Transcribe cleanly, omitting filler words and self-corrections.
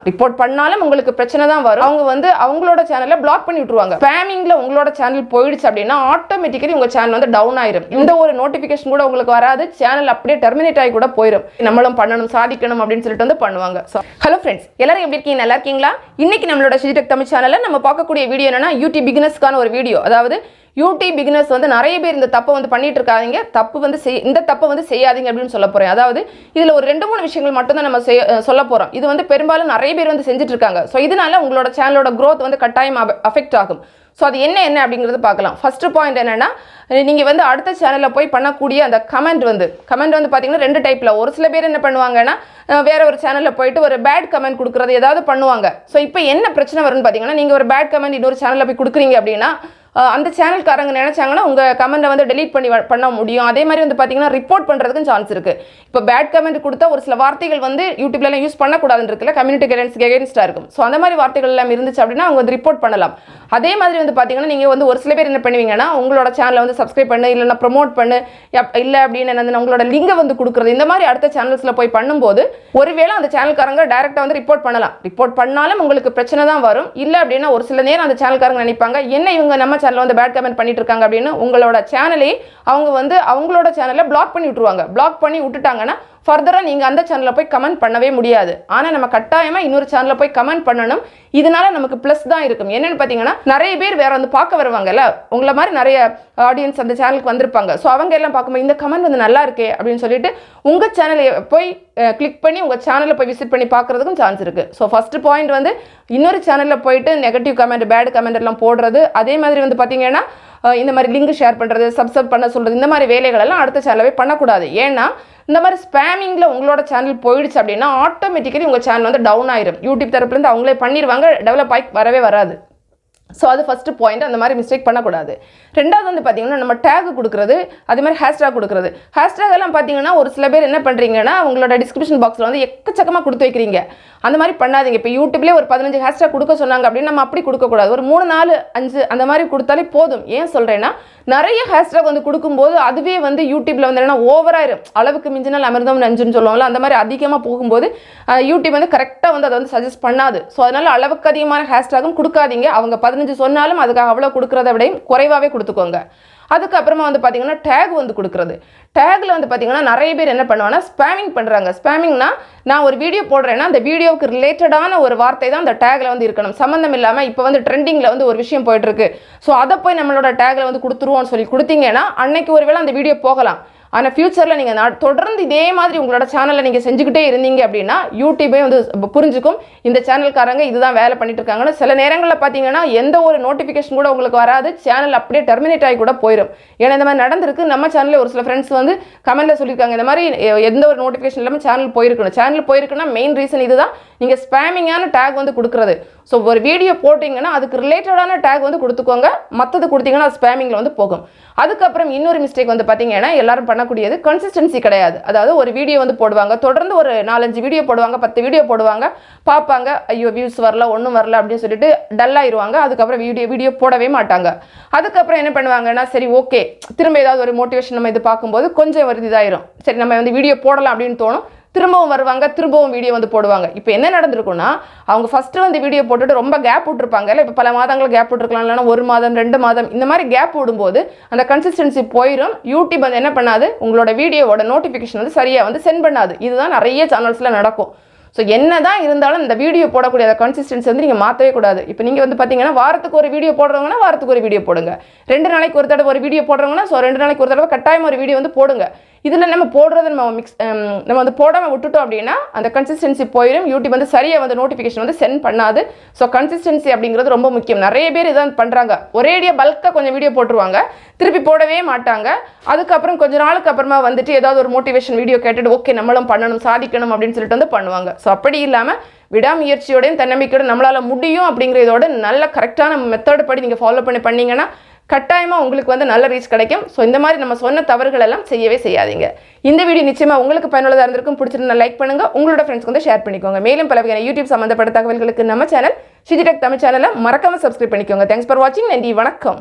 Report பண்ணாலும் உங்களுக்கு பிரச்சனை தான் வரும். அவங்க வந்து அவங்களோட சேனலை பிளாக் பண்ணி விட்டுருவாங்க. ஸ்பேமிங்ல உங்களோட சேனல் போயிடுச்சு அப்படின்னா ஆட்டோமேட்டிக்கலி உங்க சேனல் வந்து டவுன் ஆயிரும். இந்த ஒரு நோட்டிபிகேஷன் கூட உங்களுக்கு வராது, சேனல் அப்படியே டெர்மினேட் ஆகி கூட போயிடும். நம்மளும் பண்ணணும் சாதிக்கணும் அப்படின்னு சொல்லிட்டு வந்து பண்ணுவாங்க. ஹலோ ஃப்ரெண்ட்ஸ், எல்லாரும் எப்படி இருக்கீங்க? நல்லா இருக்கீங்களா? இன்னைக்கு நம்மளோட ஷிஜி டெக் தமிழ் சேனல்ல நம்ம பார்க்கக்கூடிய வீடியோ என்னன்னா யூடியூப் பிகினர்ஸ்க்கான ஒரு வீடியோ. அதாவது யூடியூப் பிகினர்ஸ் வந்து நிறைய பேர் இந்த தப்பை வந்து பண்ணிட்டு இருக்காதீங்க, இந்த தப்பை வந்து செய்யாதீங்க அப்படின்னு சொல்ல போறேன். அதாவது இதுல ஒரு 2-3 விஷயங்கள் மட்டும் தான் நம்ம சொல்ல போறோம். இது வந்து பெரும்பாலும் நிறைய பேர் வந்து செஞ்சுட்டு இருக்காங்க. ஸோ இதனால உங்களோட சேனலோட growth வந்து கட்டாயம் அஃபெக்ட் ஆகும். ஸோ அது என்ன அப்படிங்கிறது பார்க்கலாம். ஃபர்ஸ்ட் பாயிண்ட் என்னன்னா, நீங்கள் வந்து அடுத்த சேனலில் போய் பண்ணக்கூடிய அந்த கமெண்ட் வந்து பார்த்தீங்கன்னா 2 டைப்பில். ஒரு சில பேர் என்ன பண்ணுவாங்கன்னா, வேற ஒரு சேனலில் போயிட்டு ஒரு பேட் கமெண்ட் கொடுக்குறது ஏதாவது பண்ணுவாங்க. ஸோ இப்போ என்ன பிரச்சனை வரும்னு பார்த்தீங்கன்னா, நீங்கள் ஒரு பேட் கமெண்ட் இன்னொரு சேனலில் போய் கொடுக்குறீங்க அப்படின்னா அந்த சேனல்காரங்க நினைச்சாங்கன்னா உங்கள் கமெண்ட்டை வந்து டெலீட் பண்ண முடியும். அதே மாதிரி வந்து பார்த்தீங்கன்னா ரிப்போர்ட் பண்ணுறதுக்கும் சான்ஸ் இருக்குது. இப்போ பேட் கமெண்ட் கொடுத்தா ஒரு சில வார்த்தைகள் வந்து யூடியூப்லாம் யூஸ் பண்ணக்கூடாதுன்னு இருக்குல்ல, கம்யூனிட்டி கைடன்ஸ்க்கு எகென்ஸ்டாக இருக்கும். ஸோ அந்த மாதிரி வார்த்தைகள் எல்லாம் இருந்துச்சு அப்படின்னா அவங்க வந்து ரிப்போர்ட் பண்ணலாம். அதே மாதிரி வந்து பார்த்தீங்கன்னா நீங்கள் வந்து ஒரு சில பேர் என்ன பண்ணுவீங்கன்னா, உங்களோட சேனலை வந்து சப்ஸ்கிரைப் பண்ணு, இல்லைன்னா ப்ரொமோட் பண்ணு, இல்லை அப்படின்னு உங்களோட லிங்கை வந்து கொடுக்குறது, இந்த மாதிரி அடுத்த சேனல்ஸில் போய் பண்ணும்போது ஒருவேளை அந்த சேனல்காரங்க டைரெக்டாக வந்து ரிப்போர்ட் பண்ணலாம். ரிப்போர்ட் பண்ணாலும் உங்களுக்கு பிரச்சனை தான் வரும். இல்லை அப்படின்னா ஒரு சில நேரம் அந்த சேனல்காரங்க நினைப்பாங்க, என்ன இவங்க நம்ம சேனலில் வந்து பேட் கமெண்ட் பண்ணிட்டு இருக்காங்க அப்படின்னு உங்களோட சேனலை அவங்க வந்து அவங்களோட சேனலை பிளாக் பண்ணி விட்டுருவாங்க. பிளாக் பண்ணி விட்டுட்டாங்கன்னா ஃபர்தராக நீங்கள் அந்த சேனலில் போய் கமெண்ட் பண்ணவே முடியாது. ஆனால் நம்ம கட்டாயமாக இன்னொரு சேனலில் போய் கமெண்ட் பண்ணணும். இதனால நமக்கு ப்ளஸ் தான் இருக்கும். என்னென்னு பார்த்தீங்கன்னா, நிறைய பேர் வேற வந்து பார்க்க வருவாங்கல்ல, உங்களை மாதிரி நிறைய ஆடியன்ஸ் அந்த சேனலுக்கு வந்திருப்பாங்க. ஸோ அவங்க எல்லாம் பார்க்கும்போது இந்த கமெண்ட் வந்து நல்லா இருக்கே அப்படின்னு சொல்லிட்டு உங்கள் சேனலை போய் கிளிக் பண்ணி உங்கள் சேனலில் போய் விசிட் பண்ணி பார்க்குறதுக்கும் சான்ஸ் இருக்குது. ஸோ ஃபர்ஸ்ட் பாயிண்ட் வந்து இன்னொரு சேனலில் போயிட்டு நெகட்டிவ் கமெண்ட், பேட் கமெண்ட் எல்லாம் போடுறது. அதே மாதிரி வந்து பார்த்தீங்கன்னா இந்த மாதிரி லிங்க் ஷேர் பண்ணுறது, சப்ஸ்கிரைப் பண்ண சொல்கிறது, இந்த மாதிரி வேலைகள் எல்லாம் அடுத்த சேனலவே பண்ணக்கூடாது. ஏன்னா இந்த மாதிரி ஸ்பேமிங்கில் உங்களோட சேனல் போயிடுச்சு அப்படின்னா ஆட்டோமேட்டிக்கலி உங்கள் சேனல் வந்து டவுன் ஆயிரும். யூடியூப் தரப்புலேருந்து அவங்களே பண்ணிடுவாங்க, டெவலப் ஆகி வரவே வராது. ஸோ அது ஃபஸ்ட்டு பாயிண்ட். அந்த மாதிரி மிஸ்டேக் பண்ணக்கூடாது. ரெண்டாவது வந்து பார்த்தீங்கன்னா நம்ம டேக் கொடுக்குறது, அதே மாதிரி ஹேஷ்டாக் கொடுக்குறது. ஹேஷ்டாக் எல்லாம் பார்த்தீங்கன்னா ஒரு சில பேர் என்ன பண்ணுறீங்கன்னா உங்களோட டிஸ்கிரிப்ஷன் பாக்ஸில் வந்து எக்கச்சக்கமாக கொடுத்து வைக்கிறீங்க. அந்த மாதிரி பண்ணாதீங்க. இப்போ யூடியூப்லேயே ஒரு 15 ஹேஷ்டாக் கொடுக்க சொன்னாங்க அப்படின்னு நம்ம அப்படி கொடுக்கக்கூடாது. ஒரு 3, 4, 5 அந்த மாதிரி கொடுத்தாலே போதும். ஏன் சொல்கிறேன்னா, நிறைய ஹேஷ்டாக் வந்து கொடுக்கும்போது அதுவே வந்து யூடியூப்பில் வந்து என்னென்னா ஓவராயிரும். அளவுக்கு மிஞ்சினால் அமிர்தம் நஞ்சுன்னு சொல்லுவாங்கள்ல, அந்த மாதிரி அதிகமாக போகும்போது யூடியூப் வந்து கரெக்டாக வந்து அதை வந்து சஜஸ்ட் பண்ணாது. ஸோ அதனால் அளவுக்கு அதிகமான ஹேஷ்டாகும் கொடுக்காதீங்க. அவங்க 15 சொன்னாலும் அதுக்காக அவ்வளோ கொடுக்குறத விடையும் குறைவாகவே கொடுத்துக்கோங்க. அதுக்கப்புறமா வந்து பார்த்தீங்கன்னா டேக் வந்து கொடுக்குறது. டேக்கில் வந்து பார்த்தீங்கன்னா நிறைய பேர் என்ன பண்ணுவாங்கன்னா ஸ்பேமிங் பண்ணுறாங்க. ஸ்பேமிங்னா, நான் ஒரு வீடியோ போடுறேன்னா அந்த வீடியோவுக்கு ரிலேட்டடான ஒரு வார்த்தை தான் அந்த டேக்கில் வந்து இருக்கணும். சம்மந்தம் இல்லாமல் இப்போ வந்து ட்ரெண்டிங்கில் வந்து ஒரு விஷயம் போயிட்டுருக்கு, ஸோ அதை போய் நம்மளோட டேக்கில் வந்து கொடுத்துருவோம்னு சொல்லி கொடுத்தீங்கன்னா அன்னைக்கு ஒரு வேளை அந்த வீடியோ போகலாம். ஆனால் ஃபியூச்சரில் நீங்கள் தொடர்ந்து இதே மாதிரி உங்களோட சேனலில் நீங்கள் செஞ்சுக்கிட்டே இருந்தீங்க அப்படின்னா யூடியூபே வந்து புரிஞ்சுக்கும் இந்த சேனல்காரங்க இதுதான் வேலை பண்ணிட்டு இருக்காங்கன்னு. சில நேரங்களில் பார்த்தீங்கன்னா எந்த ஒரு நோட்டிஃபிகேஷன் கூட உங்களுக்கு வராது, சேனல் அப்படியே டெர்மினேட் ஆகி கூட போயிடும். ஏன்னா இந்த மாதிரி நடந்திருக்கு. நம்ம சேனலில் ஒரு சில ஃப்ரெண்ட்ஸ் வந்து கமெண்ட்டில் சொல்லியிருக்காங்க, இந்த மாதிரி எந்த ஒரு நோட்டிஃபிகேஷன் இல்லாமல் சேனல் போயிருக்குன்னா மெயின் ரீசன் இதுதான், நீங்கள் ஸ்பேமிங்கான டேக் வந்து கொடுக்குறது. ஸோ ஒரு வீடியோ போட்டிங்கன்னா அதுக்கு ரிலேட்டடான டேக் வந்து கொடுத்துக்கோங்க. மற்றது கொடுத்தீங்கன்னா அது ஸ்பேமிங்கில் வந்து போகும். அதுக்கப்புறம் இன்னொரு மிஸ்டேக் வந்து பார்த்தீங்கன்னா எல்லாரும் பண்ணக்கூடியது கன்சிஸ்டன்சி கிடையாது. அதாவது ஒரு வீடியோ வந்து போடுவாங்க, தொடர்ந்து ஒரு 4-5 வீடியோ போடுவாங்க, 10 வீடியோ போடுவாங்க, பார்ப்பாங்க, ஐயோ வியூஸ் வரல, ஒன்றும் வரல அப்படின்னு சொல்லிட்டு டல் ஆயிடுவாங்க. அதுக்கப்புறம் வீடியோ போடவே மாட்டாங்க. அதுக்கப்புறம் என்ன பண்ணுவாங்கன்னா, சரி ஓகே திரும்ப ஏதாவது ஒரு மோட்டிவேஷன் நம்ம இது பார்க்கும்போது கொஞ்சம் ஒரு இதாயிரும், சரி நம்ம வந்து வீடியோ போடலாம் அப்படின்னு தோணும். திரும்பவும் வருவாங்க, திரும்பவும் வீடியோ வந்து போடுவாங்க. இப்போ என்ன நடந்திருக்குன்னா, அவங்க ஃபஸ்ட்டு வந்து வீடியோ போட்டுட்டு ரொம்ப கேப் விட்டுருப்பாங்க இல்லை, இப்போ பல மாதங்கள் கேப் விட்டுருக்கலாம், இல்லைனா 1 மாதம் 2 மாதம் இந்த மாதிரி கேப் விடும்போது அந்த கன்சிஸ்டன்சி போயிடும். யூடியூப் வந்து என்ன பண்ணாது, உங்களோட வீடியோவோட நோட்டிஃபிகேஷன் வந்து சரியாக வந்து சென்ட் பண்ணாது. இதுதான் நிறைய சேனல்ஸில் நடக்கும். ஸோ என்ன தான் இருந்தாலும் இந்த வீடியோ போடக்கூடிய அந்த கன்சிஸ்டன்சி வந்து நீங்கள் மாற்றவே கூடாது. இப்போ நீங்கள் வந்து பார்த்தீங்கன்னா வாரத்துக்கு ஒரு வீடியோ போடுறவங்கன்னா வாரத்துக்கு ஒரு வீடியோ போடுங்க. 2 நாளைக்கு ஒரு தடவை ஒரு வீடியோ போடுறவங்கன்னா 2 நாளைக்கு ஒரு தடவை கட்டாயம் ஒரு வீடியோ வந்து போடுங்க. இதில் நம்ம போடுறத நம்ம வந்து போடாமல் விட்டுட்டோம் அப்படின்னா அந்த கன்சிஸ்டன்சி போயிடும். யூடியூப் வந்து சரியாக வந்து நோட்டிஃபிகேஷன் வந்து சென்ட் பண்ணாது. ஸோ கன்சிஸ்டன்சி அப்படிங்கிறது ரொம்ப முக்கியம். நிறைய பேர் இதான் பண்ணுறாங்க, ஒரேடியாக பல்காக கொஞ்சம் வீடியோ போட்டுருவாங்க, திருப்பி போடவே மாட்டாங்க. அதுக்கப்புறம் கொஞ்ச நாளுக்கு அப்புறமா வந்துட்டு ஏதாவது ஒரு மோட்டிவேஷன் வீடியோ கேட்டுட்டு ஓகே நம்மளும் பண்ணணும், சாதிக்கணும் அப்படின்னு சொல்லிட்டு வந்து பண்ணுவாங்க. ஸோ அப்படி இல்லாமல் விடாமுயற்சியோடையும் தன்னம்பிக்கையோட நம்மளால் முடியும் அப்படிங்கிறதோட நல்ல கரெக்டான மெத்தட் படி நீங்கள் ஃபாலோ பண்ணீங்கன்னா கட்டாயமாக உங்களுக்கு வந்து நல்ல ரீச் கிடைக்கும். ஸோ இந்த மாதிரி நம்ம சொன்ன தவறுகள் எல்லாம் செய்யவே செய்யாதீங்க. இந்த வீடியோ நிச்சயமாக உங்களுக்கு பயனுள்ளதாக இருந்திருக்கும். பிடிச்சிருந்தா லைக் பண்ணுங்கள், உங்களோட ஃப்ரெண்ட்ஸ்க்கு வந்து ஷேர் பண்ணிக்கோங்க. மேலும் பல வகையான யூடியூப் சம்மந்தப்பட்ட தகவல்களுக்கு நம்ம சேனல் ஷிஜி டெக் தமிழ் சேனலை மறக்காமல் சப்ஸ்கிரைப் பண்ணிக்கோங்க. தேங்க்ஸ் ஃபார் வாட்சிங். நன்றி, வணக்கம்.